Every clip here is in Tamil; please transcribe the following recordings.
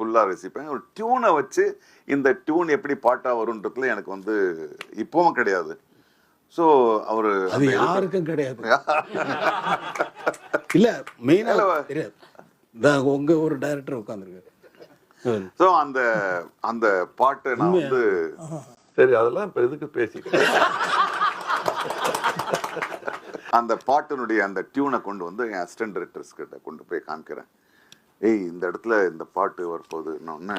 ஃபுல்லாக ரசிப்பேன். ஒரு டியூனை வச்சு இந்த டியூன் எப்படி பாட்டாக வருன்றதுல எனக்கு வந்து இப்பவும் கிடையாது. ஸோ அவர் அது யாருக்கும் கிடையாது. இல்ல மெயினா தெரியாது. உங்க ஒரு டைரக்டர் உட்காந்துருக்காரு. ஸோ அந்த அந்த பாட்டை நான் வந்து சரி அதெல்லாம் இப்போ எதுக்கு பேசிக்கிறேன். அந்த பாட்டினுடைய அந்த டியூனை கொண்டு வந்து என் அசிஸ்டன்ட் டைரக்டர்ஸ் கிட்ட கொண்டு போய் காமிக்கிறேன். ஏய் இந்த இடத்துல இந்த பாட்டு வரப்போகுதுன்னு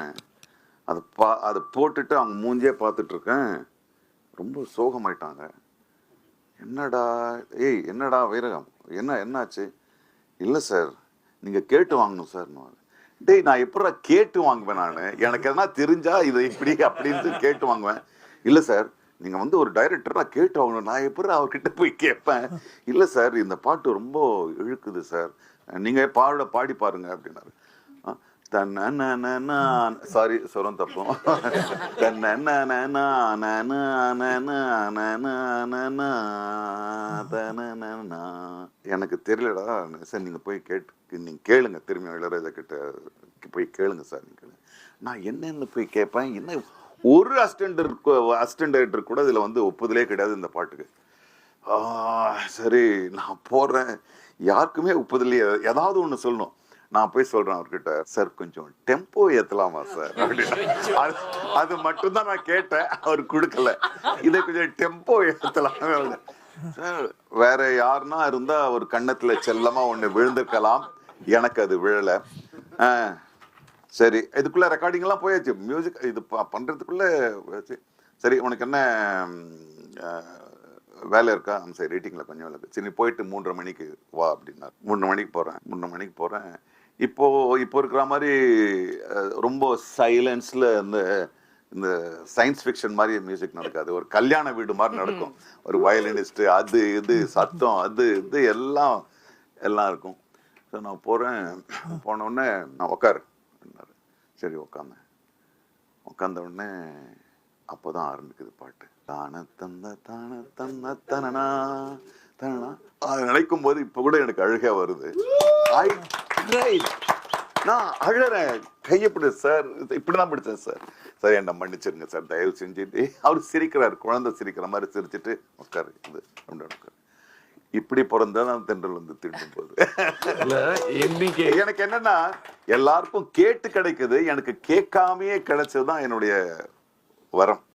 அதை போட்டுட்டு அவங்க மூஞ்சியே பார்த்துட்டு இருக்கேன். ரொம்ப சோகமாயிட்டாங்க. என்னடா என்னடா வைரகம் என்னாச்சு? இல்லை சார் நீங்கள் கேட்டு வாங்கணும் சார். டேய் நான் எப்படா கேட்டு வாங்குவேன்? நான் எனக்கு எதனா தெரிஞ்சா இது இப்படி அப்படின்னு கேட்டு வாங்குவேன். இல்லை சார் நீங்கள் வந்து ஒரு டைரக்டர் நான் கேட்டு வாங்கணும். நான் எப்படி அவர்கிட்ட போய் கேட்பேன்? இல்லை சார் இந்த பாட்டு ரொம்ப இழுக்குது சார், நீங்கள் பாடி பாருங்க அப்படின்னாரு. சாரி சொரம் தப்போம். எனக்கு தெரியலடா சார், நீங்க போய் கேளுங்க, திரும்பி இளையராஜா கிட்ட போய் கேளுங்க சார். நீங்க நான் என்னன்னு போய் கேட்பேன்? என்ன ஒரு அசிஸ்டன்ட் டைரக்டர் கூட இதுல வந்து ஒப்புதலே கிடையாது இந்த பாட்டுக்கு. சரி நான் போடுறேன், யாருக்குமே ஒப்புதலையே. ஏதாவது ஒண்ணு சொல்லணும். நான் போய் சொல்றேன் அவர்கிட்ட, சார் கொஞ்சம் டெம்போ ஏத்தலாமா சார் அப்படின்னு. அது மட்டும்தான் நான் கேட்டேன், அவர் கொடுக்கல. இதை கொஞ்சம் டெம்போ ஏத்தலாமே சார். வேற யாருன்னா இருந்தா ஒரு கண்ணத்துல செல்லமா ஒண்ணு விழுந்திருக்கலாம், எனக்கு அது விழல. சரி இதுக்குள்ள ரெக்கார்டிங் எல்லாம் போயாச்சு, மியூசிக் இது பண்றதுக்குள்ள சரி உனக்கு என்ன வேலை இருக்கா? சரி ரேட்டிங்ல கொஞ்சம் வேலை இருக்கு, சரி போயிட்டு 3:30 மணிக்கு வா அப்படின்னாரு. 3:30 மணிக்கு போறேன். இப்போ இருக்கிற மாதிரி ரொம்ப சைலன்ஸ்ல இந்த சயின்ஸ் ஃபிக்ஷன் மாதிரி மியூசிக் நடக்காது. ஒரு கல்யாண வீடு மாதிரி நடக்கும். ஒரு வயலினிஸ்ட், அது இது சத்தம், அது இது எல்லாம் இருக்கும். ஸோ நான் போன உடனே நான் உட்காரு அப்படின்னாரு. சரி உட்காந்த உடனே அப்போதான் ஆரம்பிக்குது பாட்டு. அது நினைக்கும் போது இப்ப கூட எனக்கு அழுகா வருது. நான் அழறேன், கையப்படி சார் இப்படிதான் பிடிச்சேன் சார். சார் என்ன மன்னிச்சிருங்க சார் தயவு செஞ்சுட்டு. அவர் சிரிக்கிறாரு, குழந்தை சிரிக்கிற மாதிரி சிரிச்சுட்டு உட்காரு இது உட்காரு. இப்படி பிறந்தான் தென்றல் வந்து திருடும் போது. எனக்கு என்னன்னா எல்லாருக்கும் கேட்டு கிடைக்குது, எனக்கு கேட்காமையே கிடைச்சதுதான் என்னுடைய வரம்.